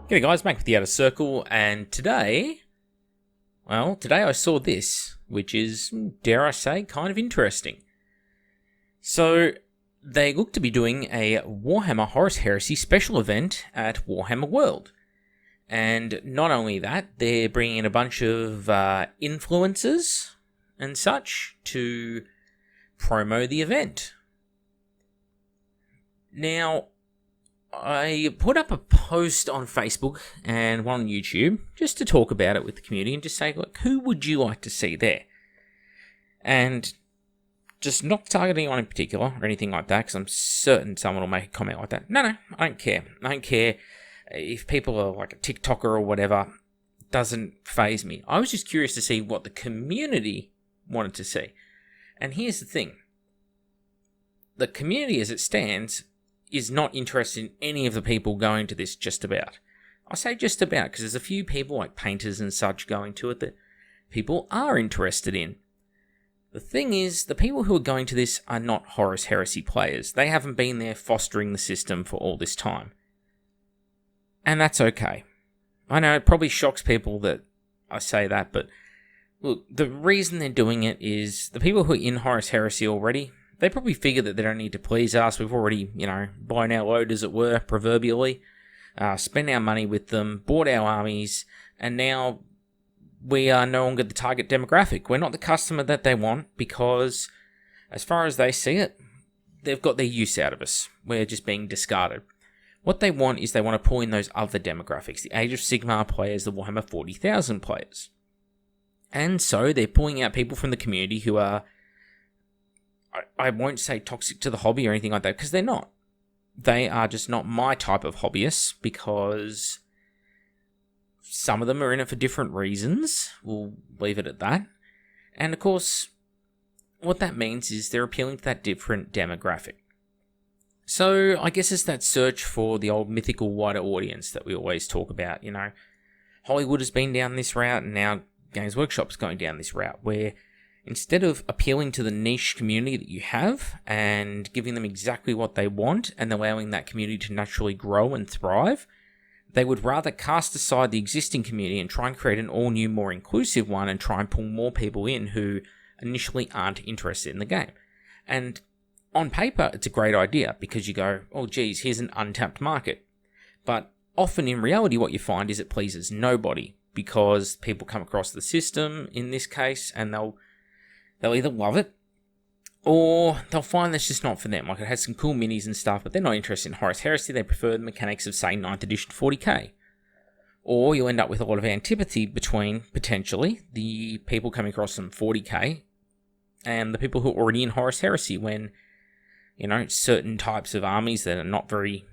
G'day guys, back with the Outer Circle, and today I saw this, which is, dare I say, kind of interesting. So, they look to be doing a Warhammer Horus Heresy special event at Warhammer World. And not only that, they're bringing in a bunch of influencers and such to promo the event. Now, I put up a post on Facebook and one on YouTube just to talk about it with the community and just say, look, who would you like to see there? And just not targeting on in particular or anything like that, because I'm certain someone will make a comment like that. No, I don't care. I don't care if people are like a TikToker or whatever. Doesn't faze me. I was just curious to see what the community wanted to see. And here's the thing. The community as it stands is not interested in any of the people going to this just about. I say just about because there's a few people like painters and such going to it that people are interested in. The thing is, the people who are going to this are not Horus Heresy players. They haven't been there fostering the system for all this time. And that's okay. I know it probably shocks people that I say that, but look, the reason they're doing it is the people who are in Horus Heresy already, they probably figure that they don't need to please us. We've already, blown our load, as it were, proverbially, spent our money with them, bought our armies, and now we are no longer the target demographic. We're not the customer that they want because, as far as they see it, they've got their use out of us. We're just being discarded. What they want is they want to pull in those other demographics, the Age of Sigmar players, the Warhammer 40,000 players. And so they're pulling out people from the community who are, I won't say toxic to the hobby or anything like that, because they're not. They are just not my type of hobbyists, because some of them are in it for different reasons. We'll leave it at that. And of course, what that means is they're appealing to that different demographic. So I guess it's that search for the old mythical wider audience that we always talk about. Hollywood has been down this route, and now Games Workshop's going down this route, where instead of appealing to the niche community that you have and giving them exactly what they want and allowing that community to naturally grow and thrive, they would rather cast aside the existing community and try and create an all-new, more inclusive one and try and pull more people in who initially aren't interested in the game. And on paper, it's a great idea because you go, oh geez, here's an untapped market. But often in reality, what you find is it pleases nobody because people come across the system in this case and they'll either love it, or they'll find that's just not for them. Like, it has some cool minis and stuff, but they're not interested in Horus Heresy. They prefer the mechanics of, say, 9th edition 40k. Or you'll end up with a lot of antipathy between, potentially, the people coming across from 40k and the people who are already in Horus Heresy when, certain types of armies that are not very,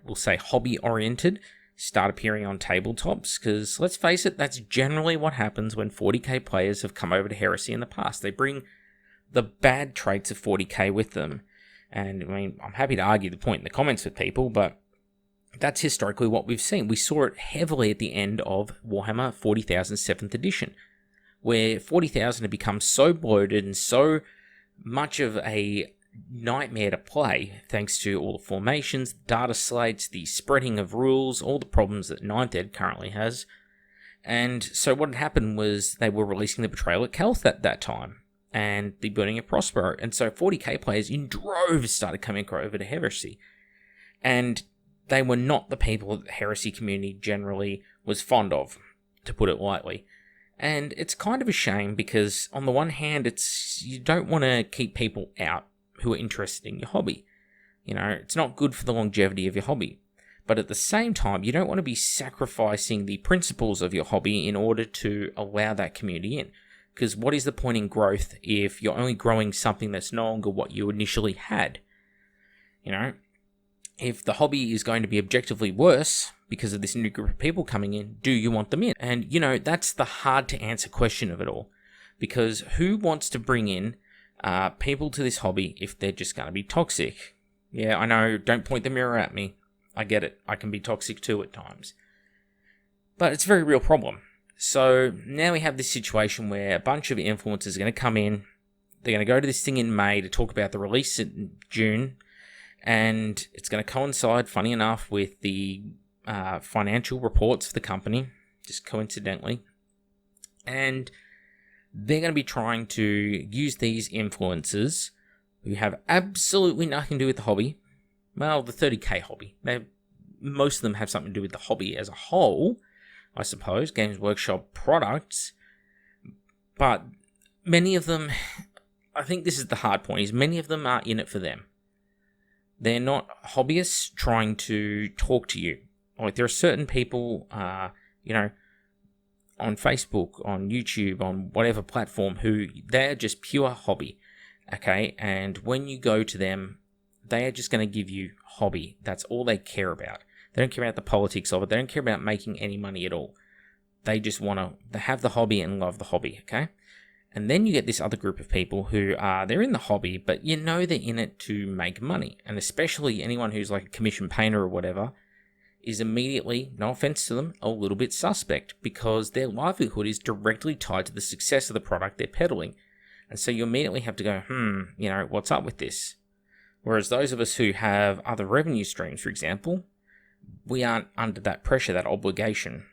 we'll say hobby-oriented start appearing on tabletops, because let's face it, that's generally what happens when 40k players have come over to Heresy in the past. They bring the bad traits of 40k with them, and I'm happy to argue the point in the comments with people, but that's historically what we've seen. We saw it heavily at the end of Warhammer 40,000 7th edition, where 40,000 had become so bloated and so much of a nightmare to play, thanks to all the formations, data slates, the spreading of rules, all the problems that 9th Ed currently has. And so what had happened was they were releasing the Betrayal at Kelth at that time, and the Burning of Prospero. And so 40k players in droves started coming over to Heresy. And they were not the people that the Heresy community generally was fond of, to put it lightly. And it's kind of a shame because, on the one hand, you don't want to keep people out who are interested in your hobby. It's not good for the longevity of your hobby. But at the same time, you don't want to be sacrificing the principles of your hobby in order to allow that community in. Because what is the point in growth if you're only growing something that's no longer what you initially had? If the hobby is going to be objectively worse because of this new group of people coming in, do you want them in? And, that's the hard to answer question of it all. Because who wants to bring in people to this hobby if they're just going to be toxic? Yeah, I know, don't point the mirror at me. I get it. I can be toxic too at times. But it's a very real problem. So now we have this situation where a bunch of influencers are going to come in. They're going to go to this thing in May to talk about the release in June. And it's going to coincide, funny enough, with the financial reports for the company, just coincidentally. And they're going to be trying to use these influencers who have absolutely nothing to do with the hobby. Well, the 30k hobby. Most of them have something to do with the hobby as a whole, I suppose, Games Workshop products. But many of them, I think this is the hard point, is many of them are in it for them. They're not hobbyists trying to talk to you. Like, there are certain people, on Facebook, on YouTube, on whatever platform, who they're just pure hobby, okay? And when you go to them, they are just going to give you hobby. That's all they care about. They don't care about the politics of it. They don't care about making any money at all. They just want to have the hobby and love the hobby, okay? And then you get this other group of people who they're in the hobby, but they're in it to make money. And especially anyone who's like a commission painter or whatever is immediately, no offense to them, a little bit suspect, because their livelihood is directly tied to the success of the product they're peddling. And so you immediately have to go, what's up with this? Whereas those of us who have other revenue streams, for example, we aren't under that pressure, that obligation.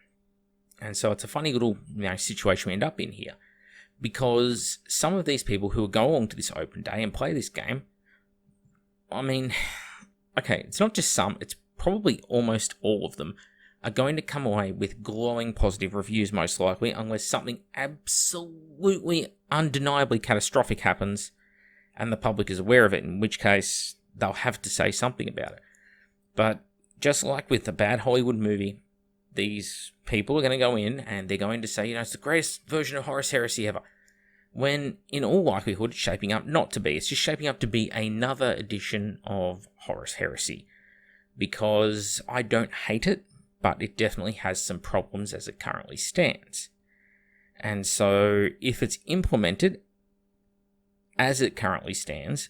And so it's a funny little situation we end up in here. Because some of these people who will go along to this open day and play this game, it's not just some, it's probably almost all of them are going to come away with glowing positive reviews, most likely, unless something absolutely undeniably catastrophic happens and the public is aware of it, in which case they'll have to say something about it. But just like with a bad Hollywood movie, these people are going to go in and they're going to say, it's the greatest version of Horus Heresy ever. When, in all likelihood, it's shaping up not to be. It's just shaping up to be another edition of Horus Heresy. Because I don't hate it, but it definitely has some problems as it currently stands. And so, if it's implemented as it currently stands,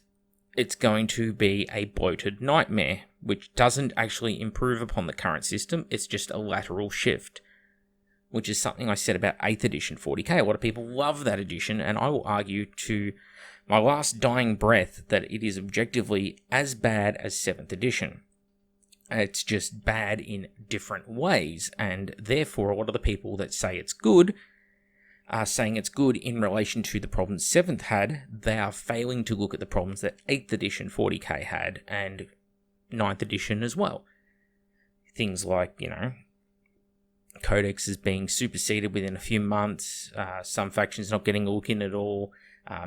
it's going to be a bloated nightmare, which doesn't actually improve upon the current system. It's just a lateral shift, which is something I said about 8th edition 40k. A lot of people love that edition, and I will argue to my last dying breath that it is objectively as bad as 7th edition. It's just bad in different ways, and therefore a lot of the people that say it's good are saying it's good in relation to the problems 7th had. They are failing to look at the problems that 8th edition 40k had, and 9th edition as well. Things like, Codex is being superseded within a few months, some factions not getting a look in at all,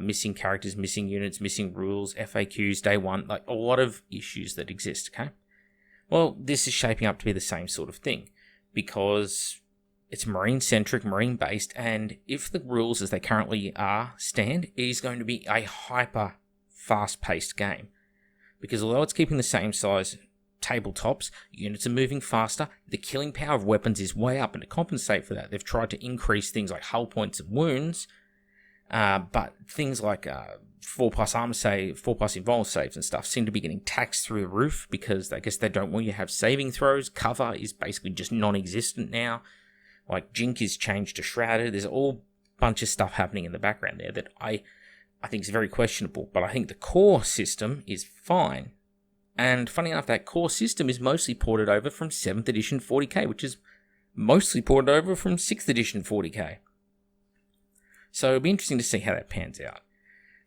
missing characters, missing units, missing rules, FAQs, day one, like a lot of issues that exist, okay? Well, this is shaping up to be the same sort of thing, because it's Marine-centric, Marine-based, and if the rules as they currently stand, it is going to be a hyper fast-paced game. Because although it's keeping the same size tabletops, units are moving faster, the killing power of weapons is way up, and to compensate for that, they've tried to increase things like hull points and wounds, but things like 4+ armor save, 4+ involved saves and stuff seem to be getting taxed through the roof, because I guess they don't want you to have saving throws. Cover is basically just non-existent now. Like, Jink is changed to Shrouded. There's a whole bunch of stuff happening in the background there that I think is very questionable, but I think the core system is fine. And funny enough, that core system is mostly ported over from 7th edition 40k, which is mostly ported over from 6th edition 40k. So it'll be interesting to see how that pans out.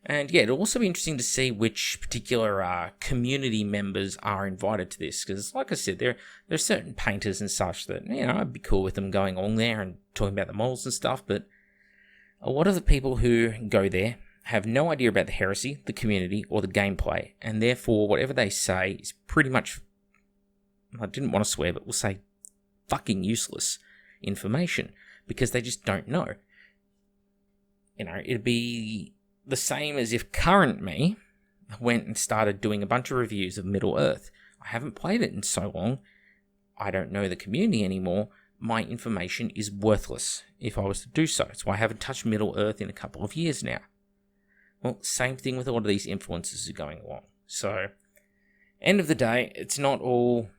And yeah, it'll also be interesting to see which particular community members are invited to this. Because like I said, there are certain painters and such that, I'd be cool with them going on there and talking about the models and stuff. But a lot of the people who go there have no idea about the heresy, the community, or the gameplay. And therefore, whatever they say is pretty much, I didn't want to swear, but we'll say fucking useless information. Because they just don't know. It'd be the same as if current me went and started doing a bunch of reviews of Middle-earth. I haven't played it in so long. I don't know the community anymore. My information is worthless if I was to do so. That's why I haven't touched Middle-earth in a couple of years now. Well, same thing with a lot of these influences are going along. So, end of the day, it's not all,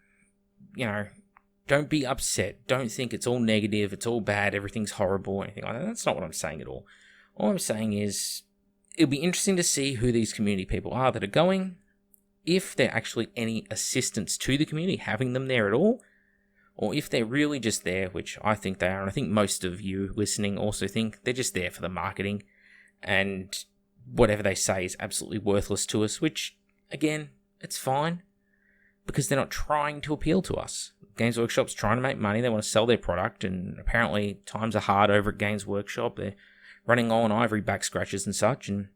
don't be upset. Don't think it's all negative, it's all bad, everything's horrible, or anything like that. That's not what I'm saying at all. All I'm saying is, it'll be interesting to see who these community people are that are going, if they're actually any assistance to the community, having them there at all, or if they're really just there, which I think they are, and I think most of you listening also think they're just there for the marketing, and whatever they say is absolutely worthless to us, which, again, it's fine, because they're not trying to appeal to us. Games Workshop's trying to make money, they want to sell their product, and apparently times are hard over at Games Workshop. They're running on ivory back scratches and such, and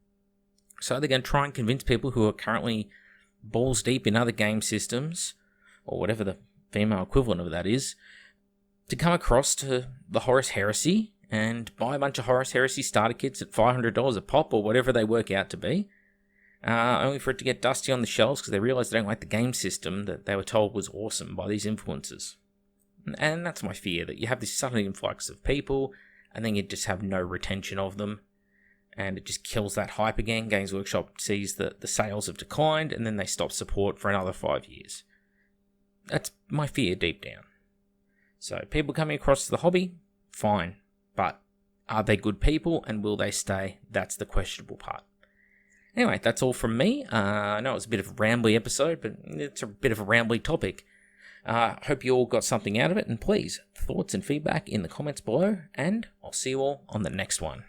so they're going to try and convince people who are currently balls deep in other game systems, or whatever the female equivalent of that is, to come across to the Horus Heresy and buy a bunch of Horus Heresy starter kits at $500 a pop, or whatever they work out to be, only for it to get dusty on the shelves because they realise they don't like the game system that they were told was awesome by these influencers. And that's my fear, that you have this sudden influx of people, and then you just have no retention of them, and it just kills that hype again. Games Workshop sees that the sales have declined, and then they stop support for another 5 years. That's my fear deep down. So people coming across to the hobby, fine. But are they good people, and will they stay? That's the questionable part. Anyway, that's all from me. I know it was a bit of a rambly episode, but it's a bit of a rambly topic. Hope you all got something out of it, and please, thoughts and feedback in the comments below, and I'll see you all on the next one.